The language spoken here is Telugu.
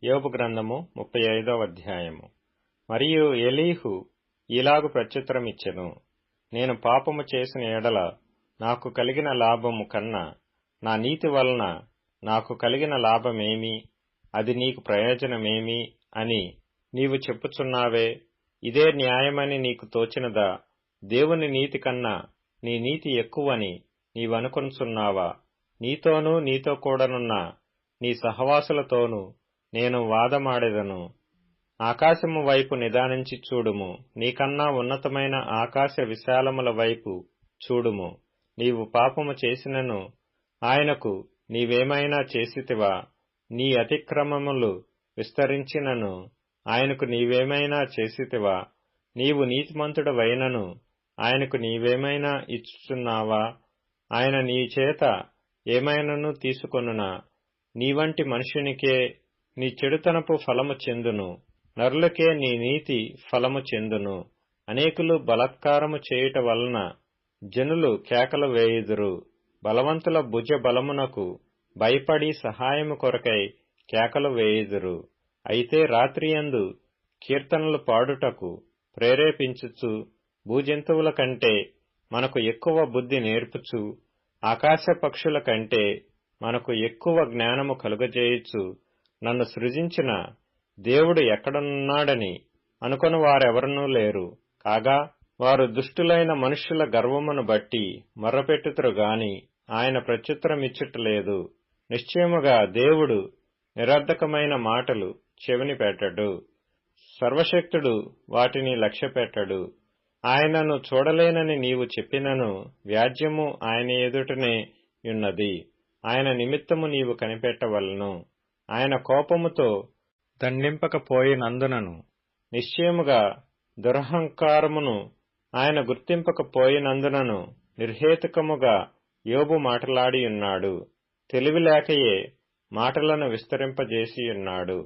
యోబు గ్రంథము 35వ అధ్యాయము. మరియు ఎలీహు ఇలాగు ప్రత్యుత్తరమిచ్చెను, నేను పాపము చేసిన ఎడల నాకు కలిగిన లాభము కన్నా నా నీతి వలన నాకు కలిగిన లాభమేమి, అది నీకు ప్రయోజనమేమి అని నీవు చెప్పుచున్నావే. ఇదే న్యాయమని నీకు తోచినదా? దేవుని నీతి కన్నా నీ నీతి ఎక్కువని నీవనుకొనుచున్నావా? నీతోనూ నీతో కూడనున్న నీ సహవాసులతోనూ నేను వాదమాడెదను. ఆకాశము వైపు నిదానించి చూడుము, నీకన్నా ఉన్నతమైన ఆకాశ విశాలముల వైపు చూడుము. నీవు పాపము చేసినను ఆయనకు నీవేమైనా చేసితివా? నీ అతిక్రమములు విస్తరించినను ఆయనకు నీవేమైనా చేసితివా? నీవు నీతిమంతుడవైనను ఆయనకు నీవేమైనా ఇచ్చుచున్నావా? ఆయన నీ చేత ఏమైనను తీసుకొనునా? నీవంటి మనుషునికే నీ చెడుతనపు ఫలము చెందును, నరులకే నీ నీతి ఫలము చెందును. అనేకులు బలాత్కారము చేయుట వలన జనులు కేకలు వేయుదురు. బలవంతుల భుజ బలమునకు భయపడి సహాయము కొరకై కేకలు వేయుదురు. అయితే రాత్రియందు కీర్తనలు పాడుటకు ప్రేరేపించుచు, భూజంతువుల కంటే మనకు ఎక్కువ బుద్ధి నేర్పుచు, ఆకాశ పక్షుల కంటే మనకు ఎక్కువ జ్ఞానము కలుగజేయుచు, నన్ను సృజించిన దేవుడు ఎక్కడున్నాడని అనుకొని వారెవరనూ లేరు. కాగా వారు దుష్టులైన మనుష్యుల గర్వమును బట్టి మొర్రపెట్టుతురు గాని ఆయన ప్రత్యుత్తరమిచ్చుటలేదు. నిశ్చయముగా దేవుడు నిరర్ధకమైన మాటలు చెవిని పెట్టడు, సర్వశక్తుడు వాటిని లక్ష్యపెట్టడు. ఆయనను చూడలేనని నీవు చెప్పినను వ్యాజ్యము ఆయన ఎదుటనే యున్నది. ఆయన నిమిత్తము నీవు కనిపెట్టవలను. ఆయన కోపముతో దండింపకపోయినందునను, నిశ్చయముగా దురహంకారమును ఆయన గుర్తింపకపోయినందునను నిర్హేతుకముగా యోబు మాటలాడియున్నాడు. తెలివిలేకయే మాటలను విస్తరింపజేసియున్నాడు.